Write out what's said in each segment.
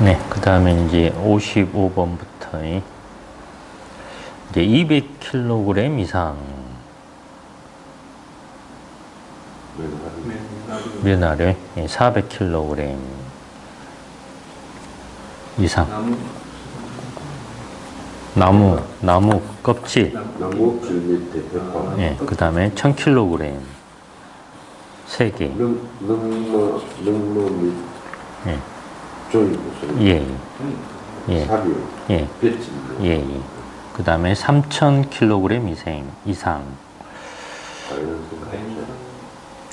네, 그 다음에 이제 55번부터 이제 200kg 이상 면화를 400kg 이상 나무 껍질 나무 길 밑에 백화. 예, 그 다음에 1000kg 3개 능모 밑 예, 종이 무슨 예, 사료 예, 배지. 예. 그 다음에 3000kg 이상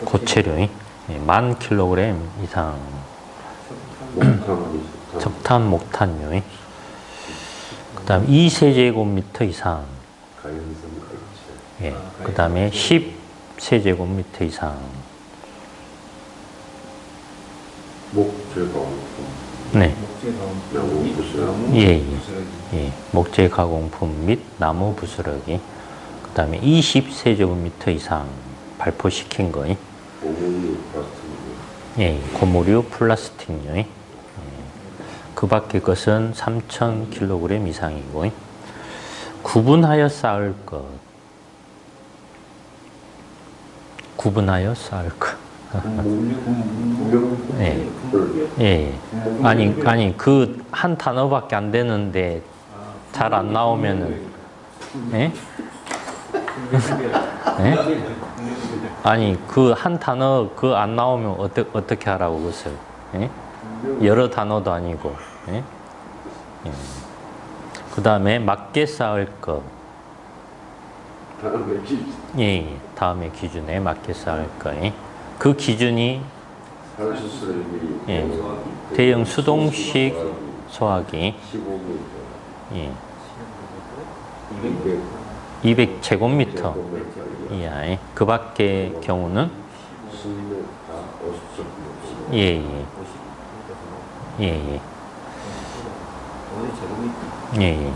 고체류 예, 10,000kg 이상 석탄, 목탄류 그 다음 2세제곱미터 이상 예, 그 다음에 10세제곱미터 이상 네. 목재 가공품 및 나무 부스러기 그 다음에 20세제곱미터 이상 발포시킨 거 예, 고무류 플라스틱류 예. 그 밖의 것은 3000kg 이상이고 구분하여 쌓을 것 예. 예. 아니 그 한 단어밖에 안 되는데 잘 안 나오면은 예? 예? 아니 그 한 단어 그 안 나오면 어떻게 하라고 그것을 예? 여러 단어도 아니고 예? 예. 그 다음에 맞게 쌓을 것 예, 다음에 기준에 맞게 쌓을 것 그 기준이 예, 대형 수동식 소화기 예, 200제곱미터 이하의 그 밖의 경우는 예.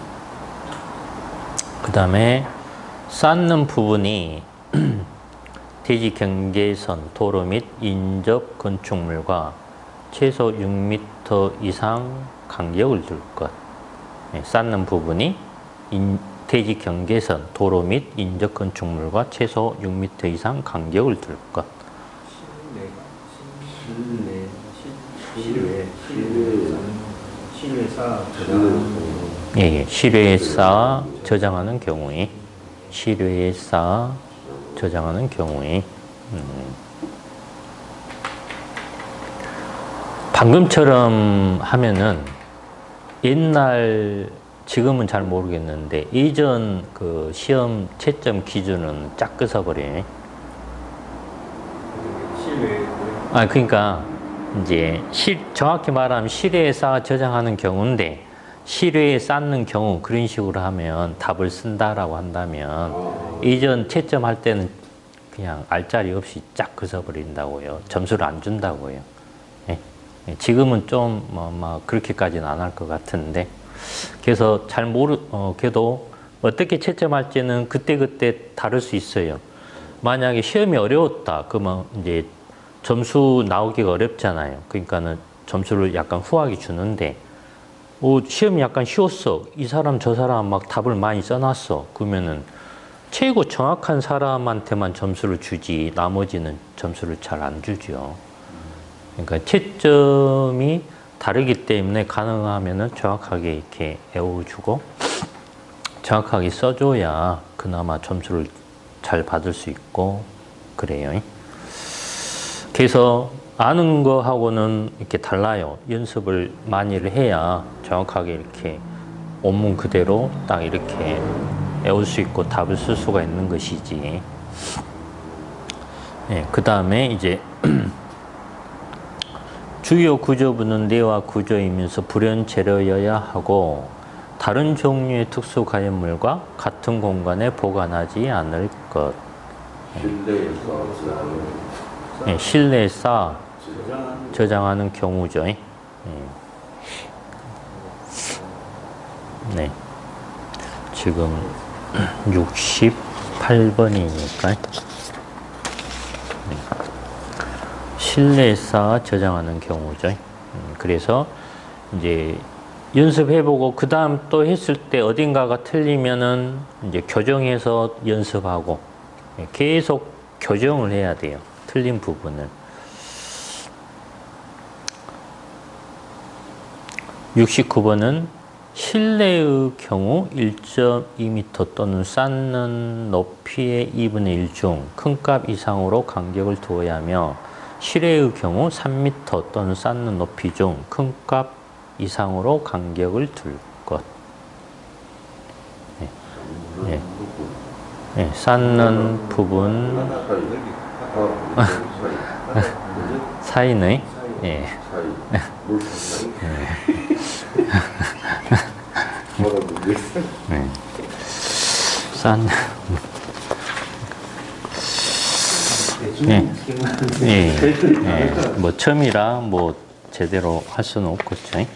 그 다음에 쌓는 부분이 대지 경계선, 도로 및 인접 건축물과 최소 6m 이상 간격을 둘 것. 쌓는 부분이 대지 경계선, 도로 및 인접 건축물과 최소 6m 이상 간격을 둘 것. 실외에 쌓아 저장하는 경우에 실외에 쌓아 저장하는 경우에 방금처럼 하면은 옛날 지금은 잘 모르겠는데 예전 그 시험 채점 기준은 쫙 끄서버려요. 그러니까 이제 정확히 말하면 실외에 쌓아 저장하는 경우인데 실외에 쌓는 경우 그런 식으로 하면 답을 쓴다라고 한다면 예전 채점할 때는 그냥 알짜리 없이 쫙 긋어버린다고요. 점수를 안 준다고요. 예? 지금은 좀 그렇게까지는 안 할 것 같은데 그래서 그래도 어떻게 채점할지는 그때그때 다를 수 있어요. 만약에 시험이 어려웠다 그러면 이제 점수 나오기가 어렵잖아요. 그러니까는 점수를 약간 후하게 주는데 시험이 약간 쉬웠어. 이 사람 저 사람 막 답을 많이 써놨어. 그러면은 최고 정확한 사람한테만 점수를 주지 나머지는 점수를 잘 안 주죠. 그러니까 채점이 다르기 때문에 가능하면은 정확하게 이렇게 외워주고 정확하게 써줘야 그나마 점수를 잘 받을 수 있고 그래요. 그래서 아는 거하고는 이렇게 달라요. 연습을 많이를 해야 정확하게 이렇게 원문 그대로 딱 이렇게 외울 수 있고 답을 쓸 수가 있는 것이지. 그 다음에 이제 주요 구조부는 내와 구조이면서 불연재료여야 하고 다른 종류의 특수 가연물과 같은 공간에 보관하지 않을 것. 실내에 쌓아 저장하는 경우죠. 네. 지금 68번이니까 실내에 쌓아 저장하는 경우죠. 그래서 이제 연습해보고 그 다음 또 했을 때 어딘가가 틀리면은 이제 교정해서 연습하고 계속 교정을 해야 돼요. 틀린 부분을. 69번은 실내의 경우 1.2m 또는 쌓는 높이의 2분의 1 중 큰 값 이상으로 간격을 두어야 하며 실외의 경우 3m 또는 쌓는 높이 중 큰 값 이상으로 간격을 둘 것. 네. 네. 네. 쌓는 부분 사이의 예. 네. 쌓는 예. 예. 예. 뭐 처음이라 뭐 제대로 할 수는 없겠죠. 예.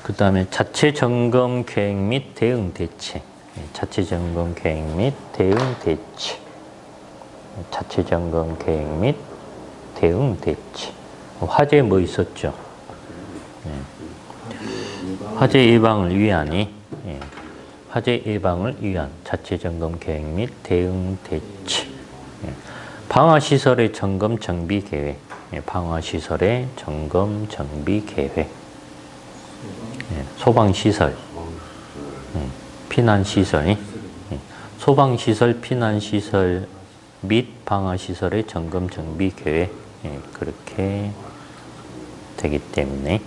그 다음에 자체 점검 계획 및 대응 대책. 예. 자체 점검 계획 및 대응 대책. 자체 점검 계획 및 대응 대책. 화재 뭐 있었죠? 예. 화재 예방을 위한이 예. 화재 예방을 위한 자체 점검 계획 및 대응 대책. 예. 방화시설의 점검 정비 계획. 예. 방화시설의 점검 정비 계획. 예. 소방시설. 피난시설. 예. 소방시설, 피난시설 및 방화시설의 점검 정비 계획. 예. 그렇게 되기 때문에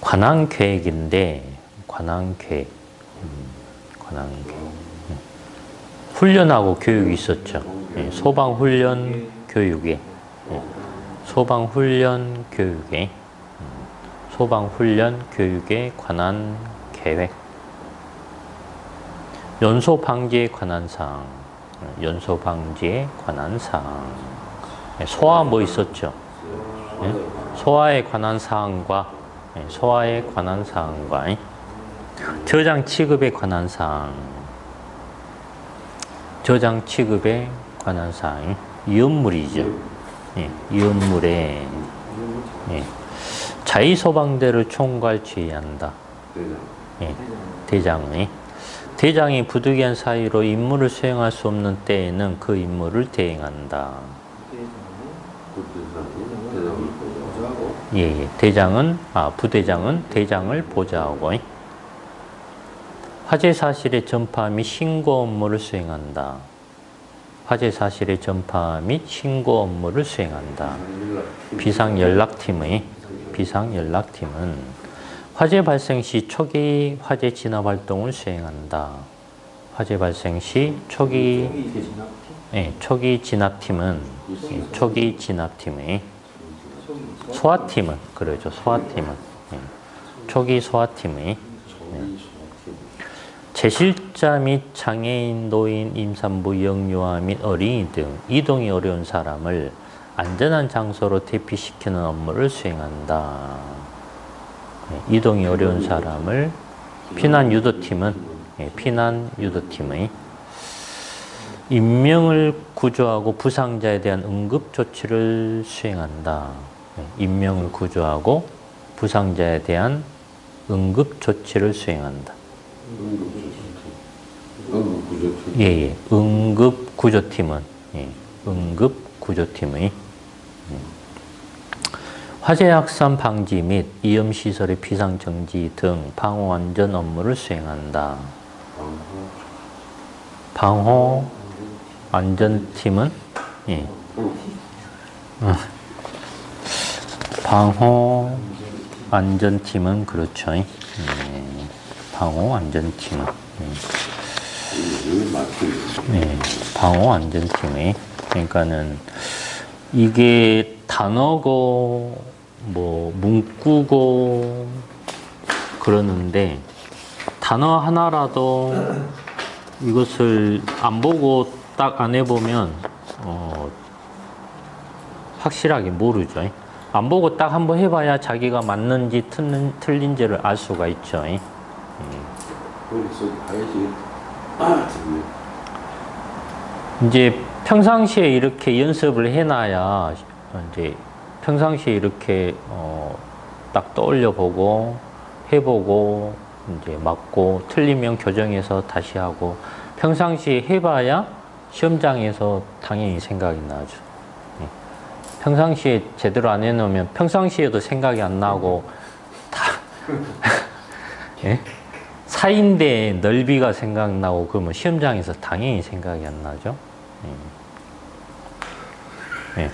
관한 계획인데 관한 계획. 관한 계획. 훈련하고 교육이 있었죠. 예, 소방훈련 교육에 소방훈련 교육에 소방훈련 교육에 관한 계획. 연소 방지에 관한 사항. 연소 방지에 관한 사항. 소화 뭐 있었죠? 예? 소화에 관한 사항과 소화에 관한 사항과 저장 취급에 관한 사항. 저장 취급에 관한 사항. 이온물이죠. 예, 이온물에 예, 자의소방대를 총괄 지휘한다. 예, 대장이 부득이한 사유로 임무를 수행할 수 없는 때에는 그 임무를 대행한다. 예, 부대장은 대장을 보좌하고 화재 사실의 전파 및 신고 업무를 수행한다. 화재 사실의 전파 및 신고 업무를 수행한다. 비상연락팀은 화재 발생 시 초기 화재 진압 활동을 수행한다. 화재 발생 시 초기 진압팀은 소화팀은 그러죠. 초기 소화팀의 제실자 및 장애인, 노인, 임산부, 영유아 및 어린이 등 이동이 어려운 사람을 안전한 장소로 대피시키는 업무를 수행한다. 이동이 어려운 사람을 피난유도팀의 인명을 구조하고 부상자에 대한 응급조치를 수행한다. 인명을 구조하고 부상자에 대한 응급조치를 수행한다. 응급구조팀은 화재 확산 방지 및 위험시설의 비상정지 등 방호 안전 업무를 수행한다. 방호 안전팀은 방호 안전팀은 그렇죠. 방호 안전팀은 방호 안전팀이 그러니까는 이게 단어고 뭐 문구고 그러는데 단어 하나라도 이것을 안 보고 딱 안 해보면 확실하게 모르죠. 안 보고 딱 한번 해봐야 자기가 맞는지 틀린지를 알 수가 있죠. 이제 평상시에 이렇게 연습을 해놔야 이제 평상시에 이렇게 딱 떠올려 보고 해보고 이제 맞고 틀리면 교정해서 다시 하고 평상시에 해봐야 시험장에서 당연히 생각이 나죠. 예. 평상시에 제대로 안 해놓으면 평상시에도 생각이 안 나고 다 예? 사인대 넓이가 생각나고 그러면 시험장에서 당연히 생각이 안 나죠. 예. 예.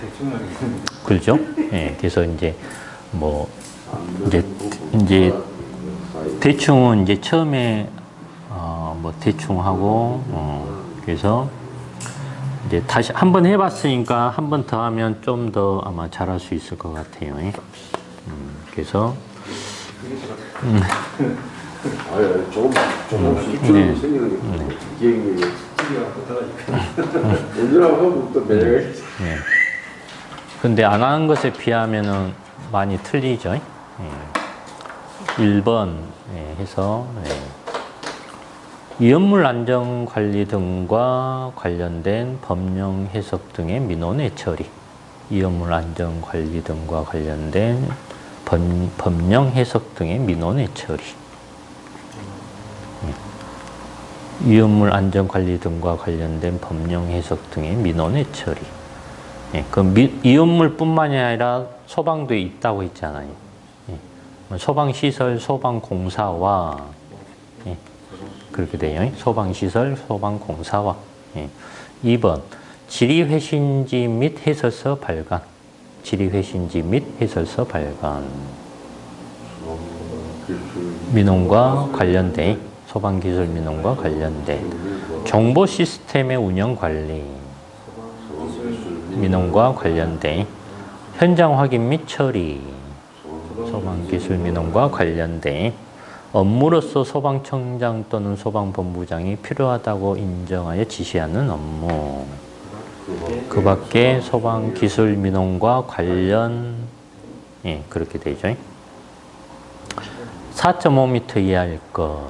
그렇죠? 예. 그래서 이제 뭐 이제 대충은 이제 처음에 뭐 대충 하고 그래서 이제 다시 한 번 해봤으니까 한 번 더 하면 좀 더 아마 잘할 수 있을 것 같아요. 그래서 조금씩 좀 생기는 게 기억력이 언제라고 하면 또 매일 예. 근데 안 하는 것에 비하면은 많이 틀리죠. 예. 1번 해서 위험물 안전 관리 등과 관련된 법령 해석 등의 민원의 처리. 위험물 안전 관리 등과 관련된 법령 해석 등의 민원의 처리. 위험물 안전 관리 등과 관련된 법령 해석 등의 민원의 처리. 그 위험물뿐만이 아니라 소방도 있다고 했잖아요. 소방시설, 소방공사와 그렇게 돼요. 소방시설, 소방공사와 2번 질의회신지 및 해설서 발간. 질의회신지 및 해설서 발간. 민원과 관련된 소방기술 민원과 관련된 정보 시스템의 운영 관리. 민원과 관련된 현장 확인 및 처리. 소방기술 민원과 관련된 업무로서 소방청장 또는 소방본부장이 필요하다고 인정하여 지시하는 업무. 그 밖에 소방기술 민원과 관련 그렇게 되죠. 4.5m 이하일 것.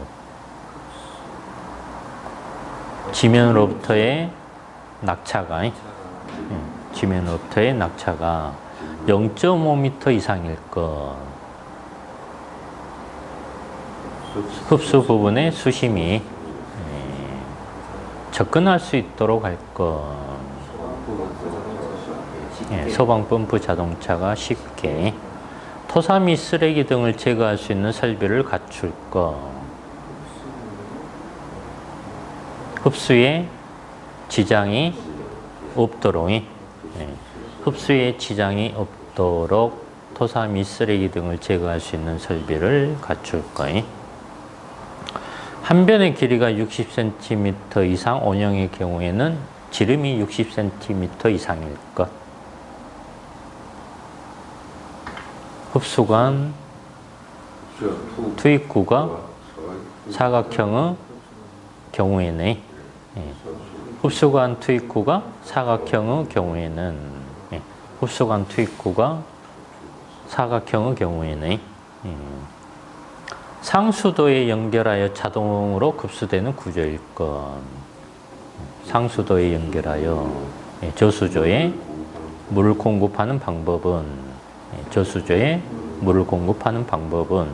지면으로부터의 낙차가 0.5m 이상일 것. 흡수 부분의 수심이 접근할 수 있도록 할 것. 소방 펌프 자동차가 쉽게 토사 및 쓰레기 등을 제거할 수 있는 설비를 갖출 것. 흡수에 지장이 없도록 흡수에 지장이 없도록 토사 및 쓰레기 등을 제거할 수 있는 설비를 갖출 것. 한 변의 길이가 60cm 이상 원형의 경우에는 지름이 60cm 이상일 것. 흡수관 투입구가 사각형의 경우에는 흡수관 투입구가 사각형의 경우에는 흡수관 투입구가 사각형의 경우에는 상수도에 연결하여 자동으로 급수되는 구조일 것. 상수도에 연결하여 저수조에 물을 공급하는 방법은 저수조에 물을 공급하는 방법은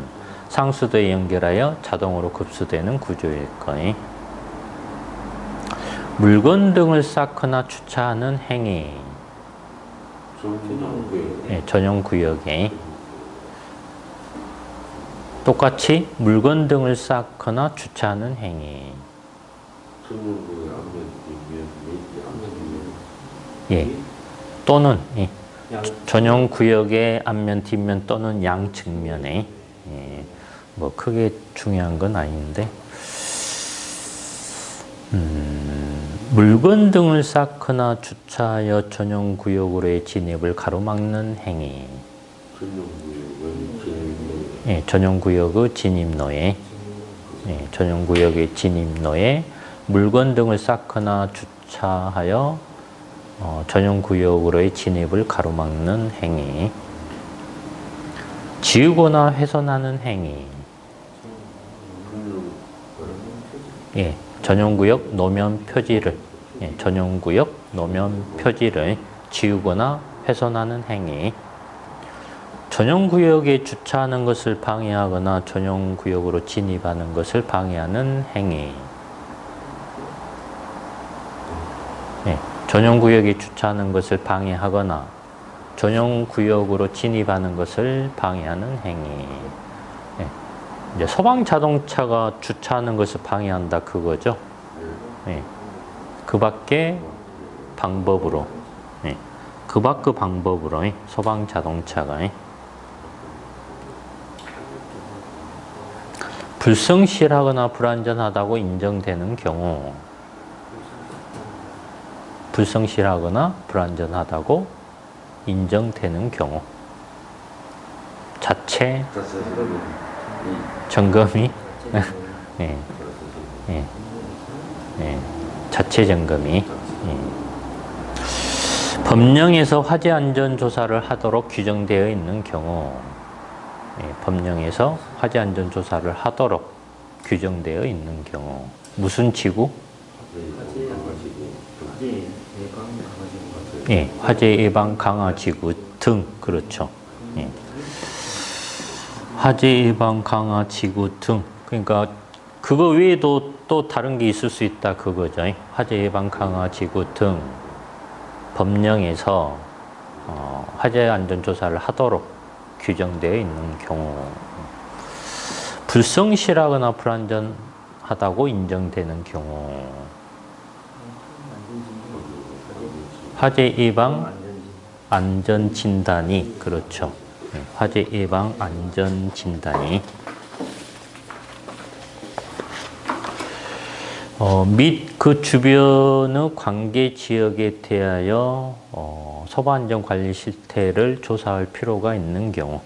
상수도에 연결하여 자동으로 급수되는 구조일 것. 물건 등을 쌓거나 주차하는 행위. 전용 구역에 똑같이 물건 등을 쌓거나 주차하는 행위. 또는 전용 구역의 앞면, 뒷면 또는 양측면에 뭐 크게 중요한 건 아닌데 물건 등을 쌓거나 주차하여 전용 구역으로의 진입을 가로막는 행위. 전용 구역의 진입로에 전용 구역의 진입로에 물건 등을 쌓거나 주차하여 전용 구역으로의 진입을 가로막는 행위. 지우거나 훼손하는 행위. 전용구역 노면 표지를 전용구역 노면 표지를 지우거나 훼손하는 행위. 전용 구역에 주차하는 것을 방해하거나 전용 구역으로 진입하는 것을 방해하는 행위. 네, 전용 구역에 주차하는 것을 방해하거나 전용 구역으로 진입하는 것을 방해하는 행위. 네, 이제 소방 자동차가 주차하는 것을 방해한다 그거죠. 네, 그 밖에 방법으로. 네, 그 밖의 방법으로 소방 자동차가 불성실하거나 불안전하다고 인정되는 경우, 불성실하거나 불안전하다고 인정되는 경우, 자체 점검이 네. 네. 네. 자체 점검이 법령에서 화재 안전 조사를 하도록 규정되어 있는 경우, 법령에서 화재 안전 조사를 하도록 규정되어 있는 경우, 무슨 지구? 예, 화재 예방 강화 지구 등. 그렇죠. 예. 화재 예방 강화 지구 등. 그러니까 그거 외에도 또 다른 게 있을 수 있다 그거죠. 화재 예방 강화 지구 등 법령에서 화재 안전 조사를 하도록 규정되어 있는 경우, 불성실하거나 불안전하다고 인정되는 경우, 화재 예방 안전 진단이, 그렇죠. 화재 예방 안전 진단이 및 그 주변의 관계 지역에 대하여 소방안전 관리 실태를 조사할 필요가 있는 경우,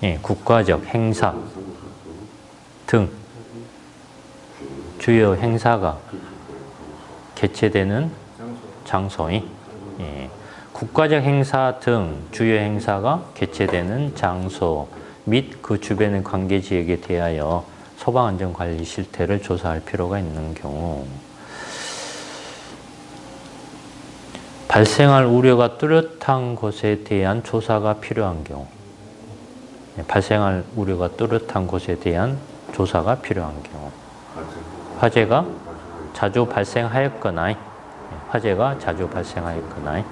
예, 국가적 행사 등 주요 행사가 개최되는 장소에, 예, 국가적 행사 등 주요 행사가 개최되는 장소 및 그 주변의 관계 지역에 대하여 소방안전관리 실태를 조사할 필요가 있는 경우, 발생할 우려가 뚜렷한 곳에 대한 조사가 필요한 경우, 발생할 우려가 뚜렷한 곳에 대한 조사가 필요한 경우, 화재가 자주 발생하였거나, 화재가 자주 발생하였거나,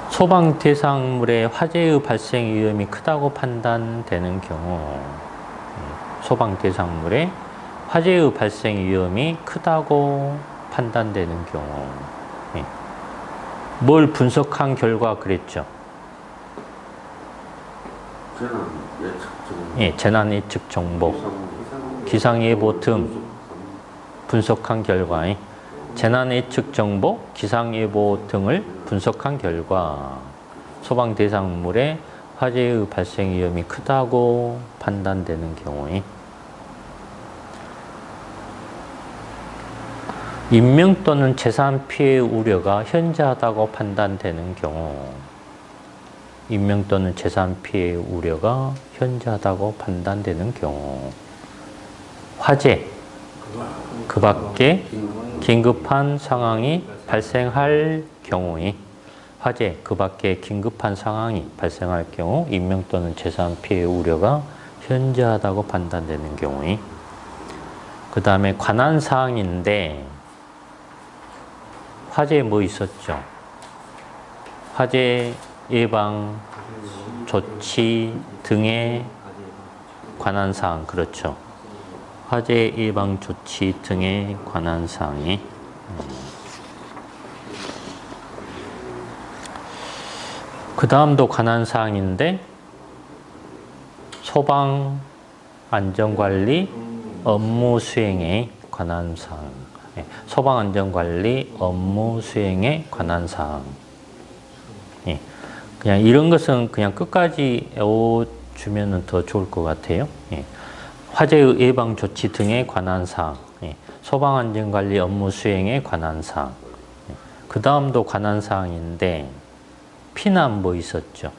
소방 대상물의 화재의 발생 위험이 크다고 판단되는 경우, 소방 대상물의 화재의 발생 위험이 크다고 판단되는 경우, 뭘 분석한 결과 그랬죠? 재난 예측 정보, 기상예보 등 분석한 결과, 재난 예측 정보, 기상예보 등을 분석한 결과 소방 대상물의 화재의 발생 위험이 크다고 판단되는 경우에, 인명 또는 재산 피해 우려가 현저하다고 판단되는 경우, 인명 또는 재산 피해 우려가 현저하다고 판단되는 경우, 화재, 그 밖에 긴급한 상황이 발생할 경우에, 화재, 그 밖에 긴급한 상황이 발생할 경우 인명 또는 재산 피해 우려가 현저하다고 판단되는 경우에, 그 다음에 관한 사항인데 화재 뭐 있었죠? 화재 예방 조치 등에 관한 사항, 그렇죠. 화재 예방 조치 등에 관한 사항이, 그 다음도 관한 사항인데 소방 안전관리 업무 수행에 관한 사항, 소방 안전관리 업무 수행에 관한 사항. 그냥 이런 것은 그냥 끝까지 외워주면 더 좋을 것 같아요. 화재 예방 조치 등에 관한 사항, 소방 안전관리 업무 수행에 관한 사항. 그 다음도 관한 사항인데 피난 뭐 있었죠?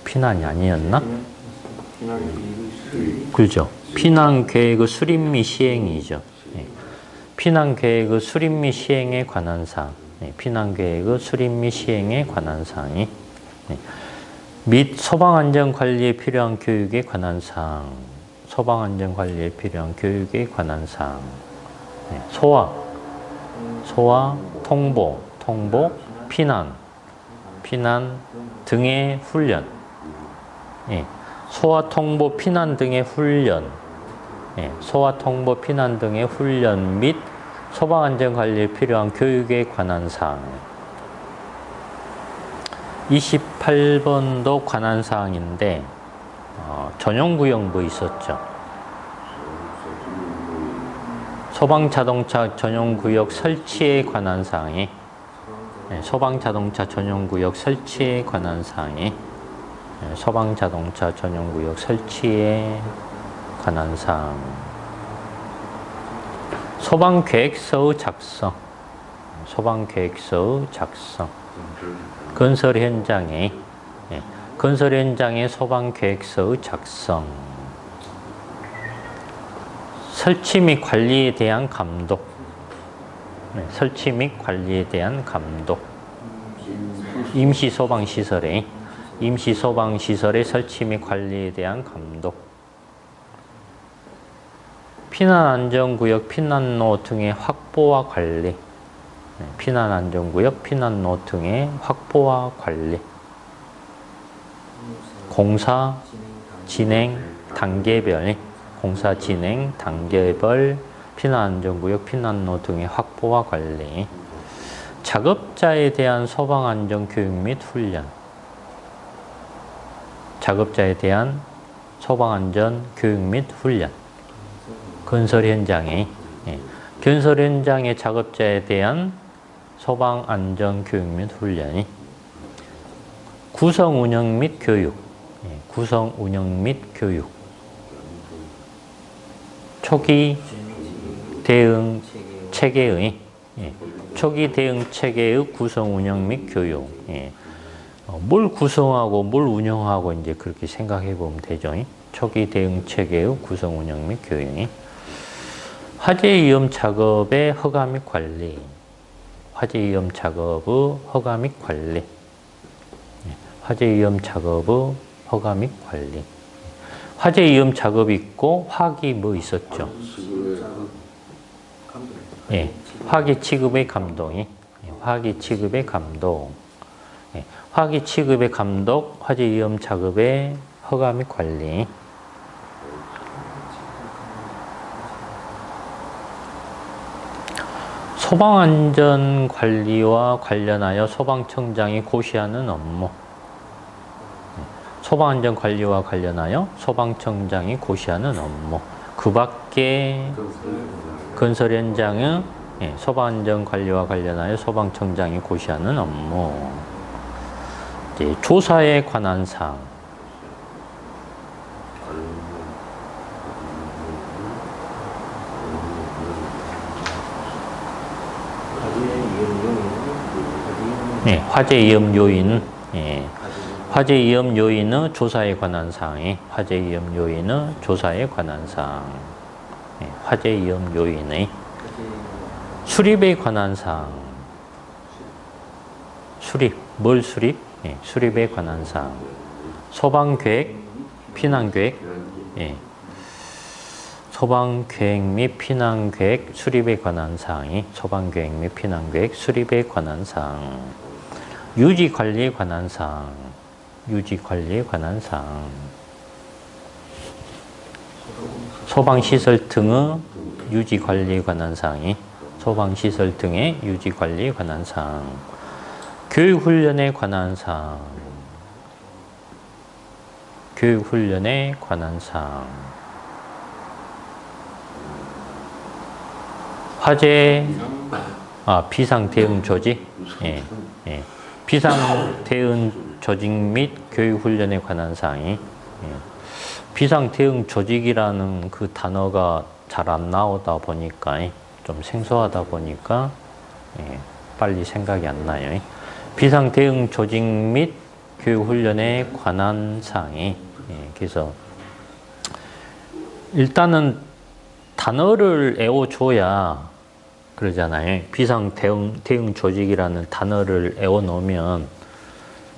피난이 아니었나? 그렇죠. 피난 계획의 수립 및 시행이죠. 피난계획의 수립 및 시행에 관한 사항. 피난계획의 수립 및 시행에 관한 사항이 및 소방안전관리에 필요한 교육에 관한 사항. 소방안전관리에 필요한 교육에 관한 사항. 소화, 통보, 피난 등의 훈련. 소화, 통보, 피난 등의 훈련. 소화, 통보, 피난 등의 훈련 및 소방안전관리에 필요한 교육에 관한 사항. 28번도 관한 사항인데 전용구역부 있었죠. 소방자동차 전용구역 설치에 관한 사항이 소방자동차 전용구역 설치에 관한 사항이 소방자동차 전용구역 설치에 관한 사항. 소방계획서의 작성. 소방계획서의 작성. 건설 현장의 소방계획서의 작성. 설치 및 관리에 대한 감독. 설치 및 관리에 대한 감독. 임시소방시설의 설치 및 관리에 대한 감독. 피난안전구역, 피난로 등의 확보와 관리. 피난안전구역, 피난로 등의 확보와 관리. 공사 진행 단계별 피난안전구역, 피난로 등의 확보와 관리. 작업자에 대한 소방안전교육 및 훈련. 작업자에 대한 소방안전교육 및 훈련. 건설 현장의 작업자에 대한 소방안전교육 및 훈련이. 구성운영 및 교육. 초기 대응 체계의 구성운영 및 교육. 뭘 구성하고 뭘 운영하고 이제 그렇게 생각해 보면 되죠. 초기 대응 체계의 구성운영 및 교육. 화재 위험 작업의 허가 및 관리. 화재 위험 작업의 허가 및 관리. 화재 위험 작업의 허가 및 관리. 화재 위험 작업이 있고 화기 뭐 있었죠? 화기 취급의 감독이. 화기 취급의 감독. 화기 취급의 감독, 화재 위험 작업의 허가 및 관리. 소방안전관리와 관련하여 소방청장이 고시하는 업무. 소방안전관리와 관련하여 소방청장이 고시하는 업무. 그 밖에 건설 현장의 소방안전관리와 관련하여 소방청장이 고시하는 업무. 조사에 관한 사항. 화재 위험 요인. 화재 위험 요인의 조사에 관한 사항이. 화재 위험 요인의 조사에 관한 사항. 화재 위험 요인의 수립에 관한 사항. 수립. 뭘 수립? 수립에 관한 사항. 소방계획, 피난계획. 소방계획 및 피난계획 수립에 관한 사항이. 소방계획 및 피난계획 수립에 관한 사항. 유지관리에 관한 사항. 유지관리에 관한 사항. 소방시설 등의 유지관리에 관한 사항이. 소방시설 등의 유지관리에 관한 사항. 교육훈련에 관한 사항. 교육훈련에 관한 사항. 화재, 비상대응 조직. 비상대응 조직 및 교육훈련에 관한 사항이. 비상대응 조직이라는 그 단어가 잘 안 나오다 보니까 좀 생소하다 보니까 빨리 생각이 안 나요. 비상대응 조직 및 교육훈련에 관한 사항이. 그래서 일단은 단어를 외워줘야 그러잖아요. 비상 대응 조직이라는 단어를 애워놓으면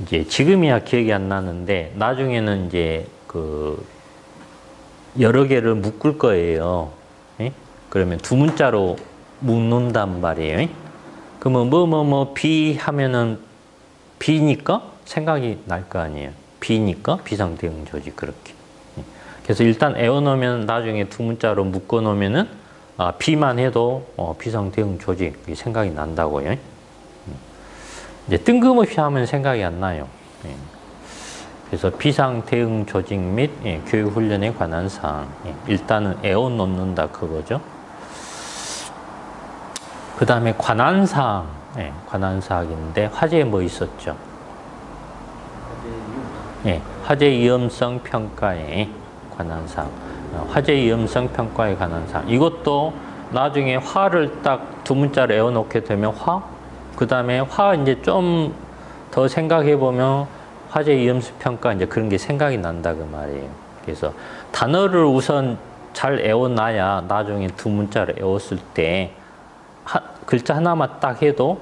이제 지금이야 기억이 안 나는데 나중에는 이제 그 여러 개를 묶을 거예요. 예? 그러면 두 문자로 묶는단 말이에요. 그러면 비 하면은 비니까 생각이 날 거 아니에요. 비니까 비상 대응 조직 그렇게. 예. 그래서 일단 애워놓으면 나중에 두 문자로 묶어놓으면은 비만 해도 비상 대응 조직 생각이 난다고요. 이제 뜬금없이 하면 생각이 안 나요. 예. 그래서 비상 대응 조직 및 교육 훈련에 관한 사항. 일단은 애워놓는다 그거죠. 그 다음에 관한 사항. 관한 사항인데 화제에 뭐 있었죠? 화재 위험성 평가에 관한 사항. 화재 위험성 평가에 관한 사항. 이것도 나중에 화를 딱 두 문자를 애워놓게 되면 화? 그 다음에 화 이제 좀 더 생각해 보면 화재 위험성 평가 이제 그런 게 생각이 난다 그 말이에요. 그래서 단어를 우선 잘 애워놔야 나중에 두 문자를 애웠을 때 글자 하나만 딱 해도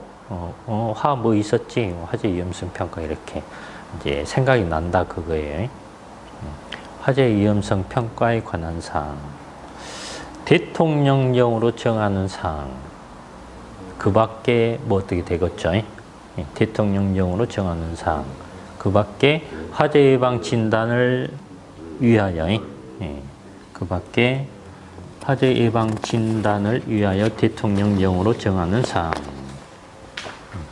화 뭐 있었지? 화재 위험성 평가 이렇게 이제 생각이 난다 그거예요. 화재 위험성 평가에 관한 사항. 대통령령으로 정하는 사항. 그 밖에 뭐 어떻게 되겠죠? 대통령령으로 정하는 사항. 그 밖에 화재 예방 진단을 위하여 그 밖에 화재 예방 진단을 위하여 대통령령으로 정하는 사항.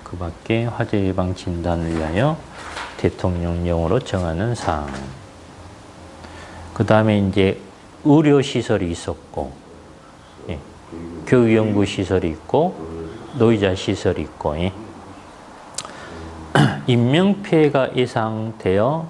그 밖에 화재 예방 진단을 위하여 대통령령으로 정하는 사항. 그 다음에 이제 의료시설이 있었고, 교육연구시설이 있고, 노이자시설이 있고, 인명피해가 예상되어,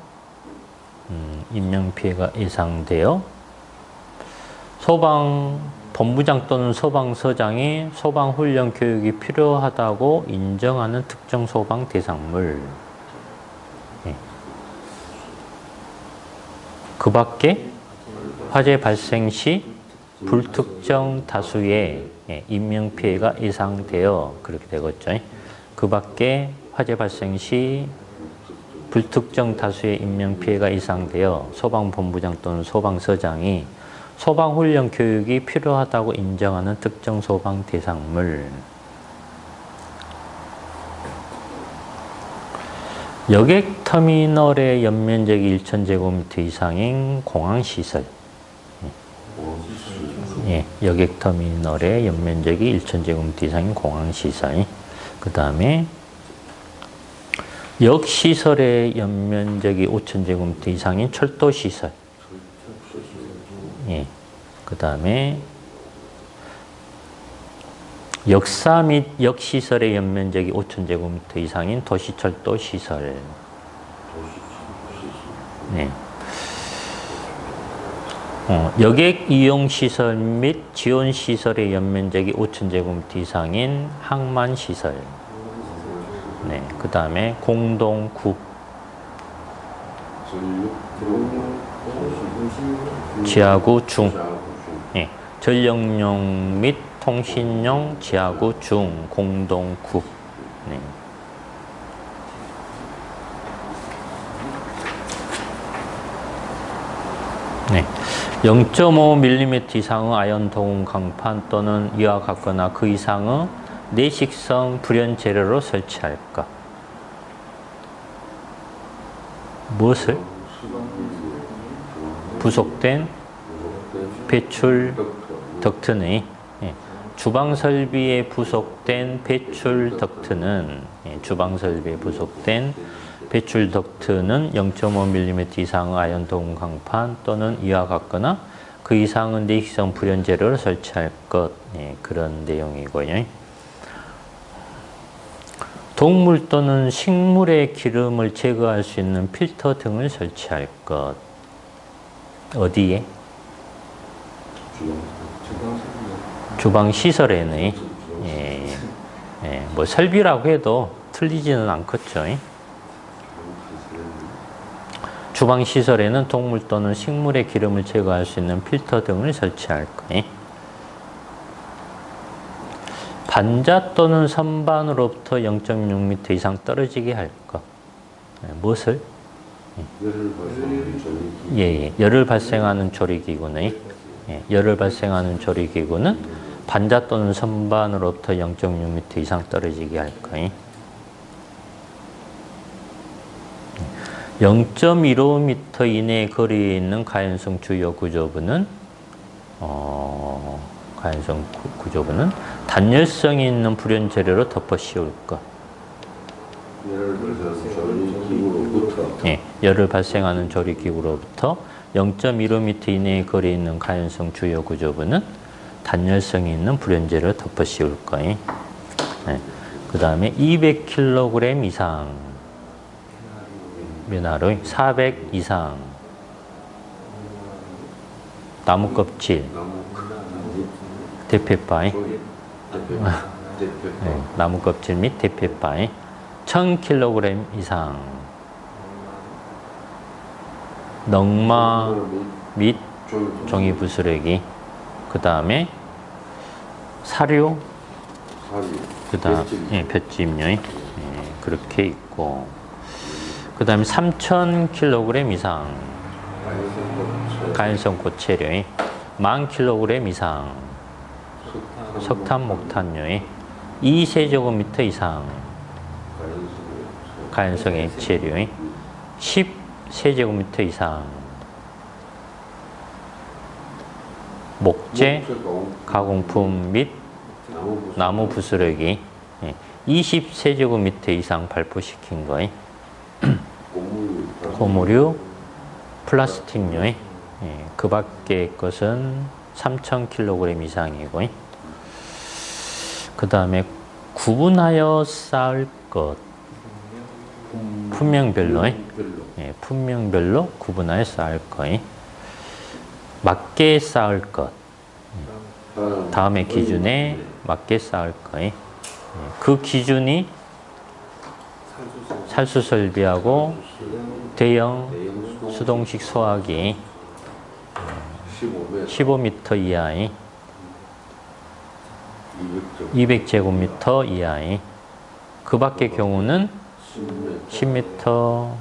본부장 또는 소방서장이 소방훈련 교육이 필요하다고 인정하는 특정 소방 대상물. 그 밖에 화재 발생 시 불특정 다수의 인명피해가 예상되어 그렇게 되겠죠. 그 밖에 화재 발생 시 불특정 다수의 인명피해가 예상되어 소방본부장 또는 소방서장이 소방훈련 교육이 필요하다고 인정하는 특정 소방 대상물. 여객터미널의 연면적이 1,000제곱미터 이상인 공항시설. 여객터미널의 연면적이 1,000제곱미터 이상인 공항시설. 그 다음에 역시설의 연면적이 5,000제곱미터 이상인 철도시설. 그 다음에 역사 및 역시설의 연면적이 5,000제곱미터 이상인 도시철도 시설. 여객 이용시설 및 지원시설의 연면적이 5,000제곱미터 이상인 항만시설. 그 다음에 공동국. 지하구 중. 전력용 및 통신용 지하구 중 공동국. 0.5mm 이상의 아연 도금 강판 또는 이와 같거나 그 이상의 내식성 불연 재료로 설치할 것. 무엇을? 부속된 배출 덕트는 주방 설비에 부속된 배출 덕트는 배출 덕트는 0.5mm 이상의 아연 도금 강판 또는 이와 같거나 그 이상의 내식성 불연 재료를 설치할 것. 그런 내용이고요. 동물 또는 식물의 기름을 제거할 수 있는 필터 등을 설치할 것. 어디에? 주방 시설에는 뭐 설비라고 해도 틀리지는 않겠죠. 주방 시설에는 동물 또는 식물의 기름을 제거할 수 있는 필터 등을 설치할 것. 반자 또는 선반으로부터 0.6m 이상 떨어지게 할 것. 무엇을? 열을 발생하는 전기. 예, 열을 발생하는 조리기구는 열을 발생하는 조리기구는 반자 또는 선반으로부터 0.6m 이상 떨어지게 할 것. 0.15m 이내에 거리에 있는 가연성 주요 구조부는 가연성 구조부는 단열성이 있는 불연 재료로 덮어 씌울 것. 열을 발생하는 전기기구로부터. 예, 열을 발생하는 조리기구로부터 0.15m 이내에 거리에 있는 가연성 주요 구조부는 단열성이 있는 불연 재료로 덮어 씌울 것. 예, 그 다음에 200kg 이상 면화로이 400 이상 나무 껍질 대패바이 나무 껍질 및 대패바이 1000kg 이상 넝마 및 종이 부스러기 그 다음에 사료 그 다음 볏짚류 그렇게 있고 그 다음에 3000kg 이상 가연성 고체류 10,000kg 이상 석탄 목탄류 2세제곱미터 이상 가연성 액체류 10세제곱미터 이상 목재 가공품 및 나무 부스러기 20세제곱미터 이상 발포시킨 거 고무류 플라스틱류 그 밖의 것은 3000kg 이상이고 그 다음에 구분하여 쌓을 것 품명별로 품명별로 구분하여 쌓을 것 맞게 쌓을 것 다음의 기준에 맞게 쌓을 것 그 기준이 살수 설비하고 대형 수동식 소화기 15m 이하의 200제곱미터 이하의 그 밖의 경우는 10m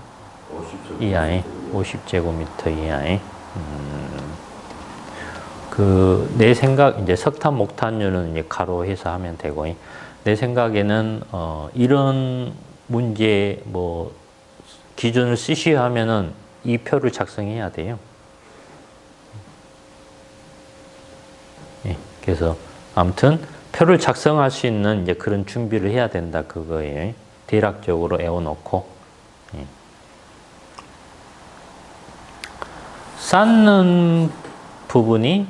이하의 50제곱미터 이하의 그 내 생각 이제 석탄 목탄류는 이제 가로해서 하면 되고 내 생각에는 이런 문제 뭐 기준을 쓰셔야 하면은 이 표를 작성해야 돼요. 그래서 아무튼 표를 작성할 수 있는 이제 그런 준비를 해야 된다 그거예요. 대략적으로 외워놓고 쌓는 부분이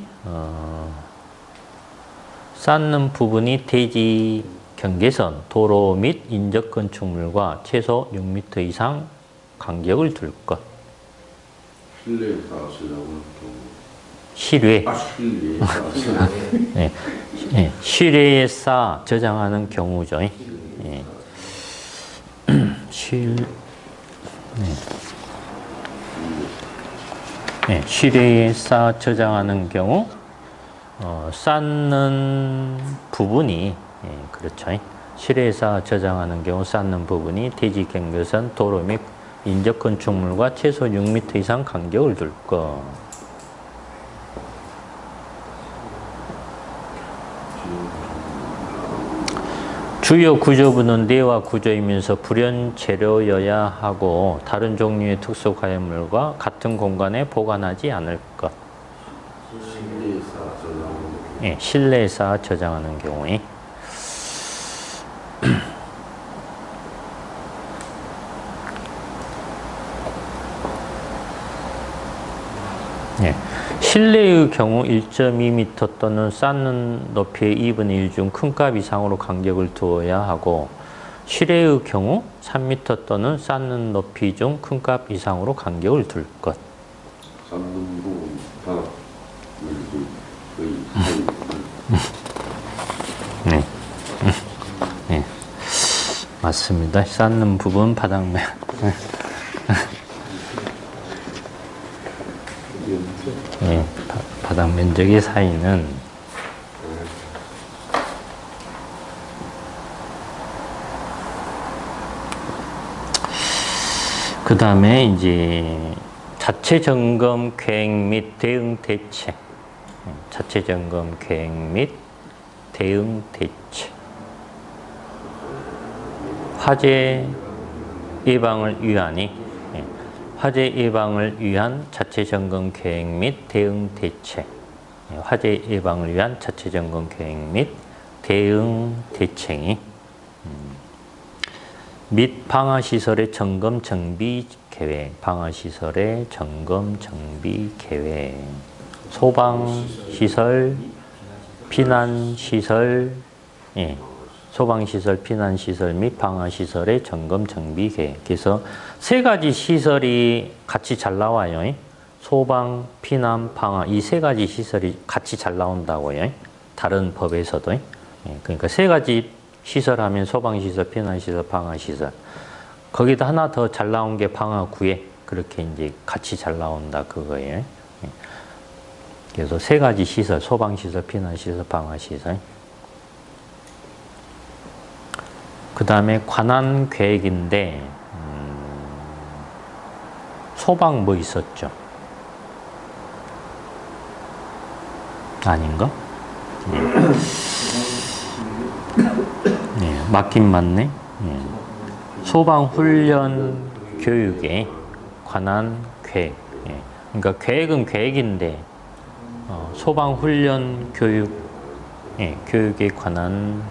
대지 경계선, 도로 및 인접 건축물과 최소 6m 이상 간격을 둘 것. 실내에 쌓으시려고 하는 경우. 실외. 실내에 쌓으시려고. 실외에 쌓아 저장하는 경우죠. 실외에 쌓아 저장하는 경우 쌓는 부분이 그렇죠. 실외에 쌓아 저장하는 경우 쌓는 부분이 대지 경계선, 도로 및 인접 건축물과 최소 6m 이상 간격을 둘 것. 주요 구조부는 내화 구조이면서 불연 재료여야 하고 다른 종류의 특수 가연물과 같은 공간에 보관하지 않을 것. 실내에 쌓아 저장하는 경우에 실내의 경우 1.2m 또는 쌓는 높이의 2분의 1 중 큰 값 이상으로 간격을 두어야 하고 실외의 경우 3m 또는 쌓는 높이 중 큰 값 이상으로 간격을 둘 것. 쌓는 부분 다 거의 맞습니다. 쌓는 부분 바닥면 바닥 면적의 사이는 그 다음에 이제 자체 점검 계획 및 대응 대책. 자체 점검 계획 및 대응 대책. 화재 예방을 위하니 화재 예방을 위한 자체 점검 계획 및 대응 대책. 화재 예방을 위한 자체 점검 계획 및 대응 대책이 및 방화시설의 점검 정비 계획, 방화시설의 점검 정비 계획, 소방시설, 피난시설, 소방시설, 피난시설 및 방화시설의 점검 정비 계획. 그래서 세 가지 시설이 같이 잘 나와요. 소방, 피난, 방화 이 세 가지 시설이 같이 잘 나온다고요. 다른 법에서도. 그러니까 세 가지 시설 하면 소방시설, 피난시설, 방화시설. 거기다 하나 더 잘 나온 게 방화구획. 그렇게 이제 같이 잘 나온다 그거예요. 그래서 세 가지 시설, 소방시설, 피난시설, 방화시설. 그 다음에 관한 계획인데 소방 뭐 있었죠? 아닌가? 네, 맞긴 맞네. 네. 소방훈련 교육에 관한 계획. 네. 그러니까 계획은 계획인데 소방훈련 교육, 교육에 관한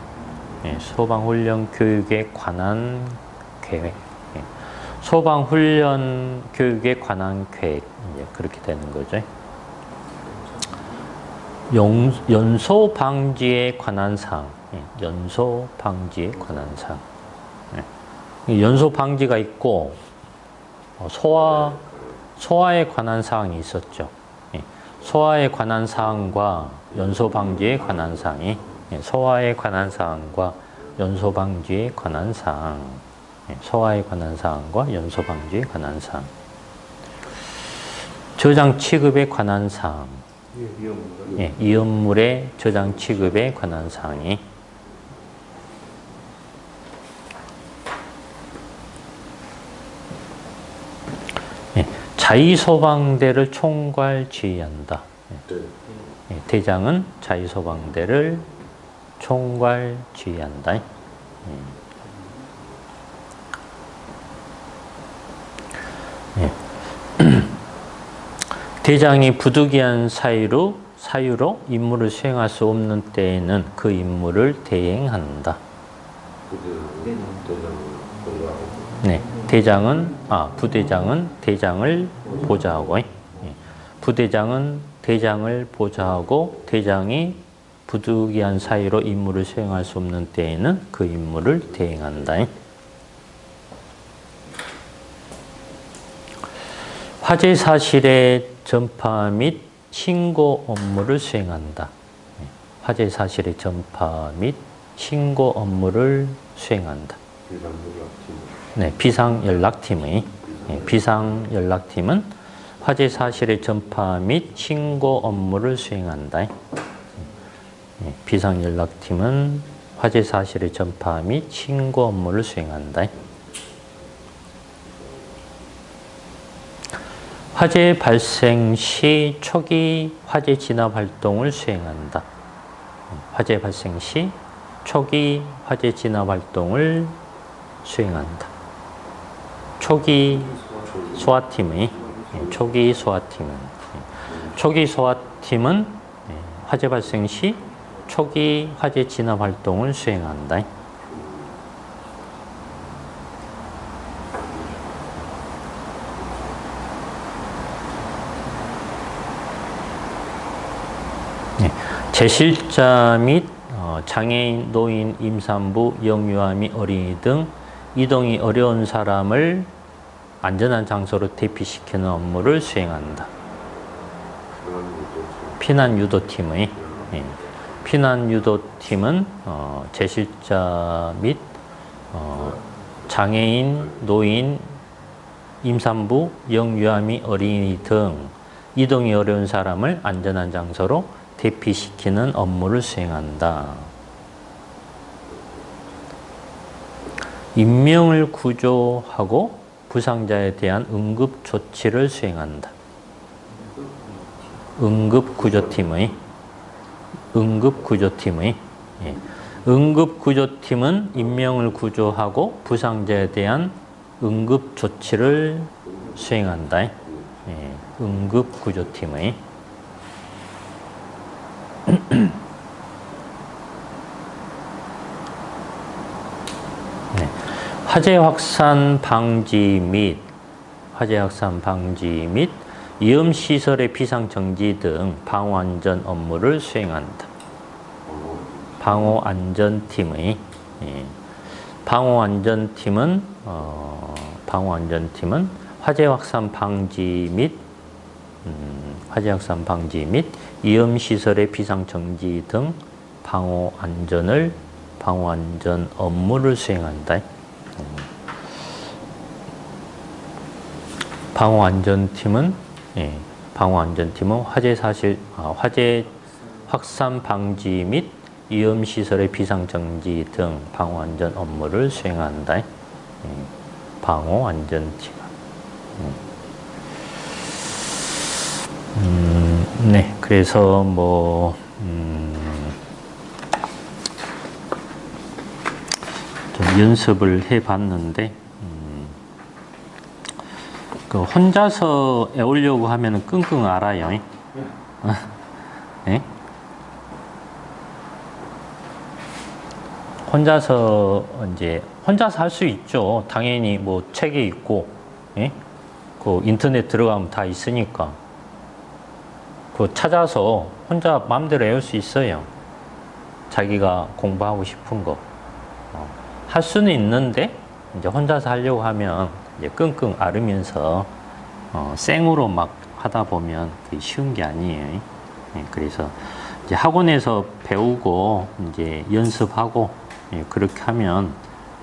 소방훈련 교육에 관한 계획. 소방훈련 교육에 관한 계획. 이제 그렇게 되는 거죠. 연소 방지에 관한 사항. 연소 방지에 관한 사항. 연소 방지가 있고 소화에 관한 사항이 있었죠. 소화에 관한 사항과 연소 방지에 관한 사항이 소화에 관한 사항과 연소 방지에 관한 사항. 소화에 관한 사항과 연소 방지에 관한 사항. 저장 취급에 관한 사항. 위험물의 저장 취급에 관한 사항이 자위소방대를 총괄 지휘한다. 대장은 자위소방대를 총괄 지휘한다. 대장이 부득이한 사유로 임무를 수행할 수 없는 때에는 그 임무를 대행한다. 네, 부대장은 대장을 보좌하고, 부대장은 대장을 보좌하고, 대장이 부득이한 사유로 임무를 수행할 수 없는 때에는 그 임무를 대행한다. 화재 사실의 전파 및 신고 업무를 수행한다. 화재 사실의 전파 및 신고 업무를 수행한다. 네, 비상연락팀은 화재 사실의 전파 및 신고 업무를 수행한다. 비상연락팀은 화재 사실의 전파 및 신고 업무를 수행한다. 화재 발생 시 초기 화재 진압 활동을 수행한다. 화재 발생 시 초기 화재 진압 활동을 수행한다. 초기 소화팀은 화재 발생 시 초기 화재 진압 활동을 수행한다. 제실자 및 장애인, 노인, 임산부, 영유아미, 어린이 등 이동이 어려운 사람을 안전한 장소로 대피시키는 업무를 수행한다. 피난유도팀은 제실자 및 장애인, 노인, 임산부, 영유아미, 어린이 등 이동이 어려운 사람을 안전한 장소로 대피시키는 업무를 수행한다. 인명을 구조하고 부상자에 대한 응급 조치를 수행한다. 응급구조팀의 예. 응급구조팀은 인명을 구조하고 부상자에 대한 응급조치를 수행한다. 예. 응급구조팀의 네. 화재 확산 방지 및 위험시설의 비상정지 등 방호안전 업무를 수행한다. 방호안전팀의 예. 방호안전팀은 화재 확산 방지 및 위험시설의 비상정지 등 방호안전 업무를 수행한다. 방호안전팀은 화재 확산 방지 및 위험시설의 비상정지 등 방호안전 업무를 수행한다. 방호안전팀. 네, 그래서 좀 연습을 해봤는데, 그 혼자서 외우려고 하면은 끙끙 앓아요. 네? 혼자서 할 수 있죠. 당연히 뭐 책에 있고, 예? 그 인터넷 들어가면 다 있으니까. 그 찾아서 혼자 마음대로 외울 수 있어요. 자기가 공부하고 싶은 거. 할 수는 있는데, 이제 혼자서 하려고 하면 이제 끙끙 앓으면서, 생으로 막 하다 보면 그게 쉬운 게 아니에요. 예, 그래서 이제 학원에서 배우고, 이제 연습하고, 예, 그렇게 하면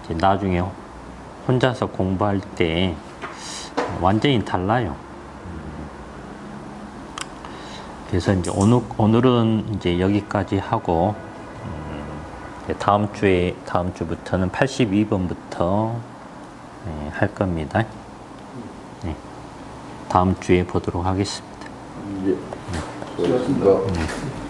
이제 나중에 혼자서 공부할 때 완전히 달라요. 그래서 이제 오늘은 이제 여기까지 하고, 다음 주부터는 82번부터 할 겁니다. 네. 다음 주에 보도록 하겠습니다. 예. 수고하셨습니다.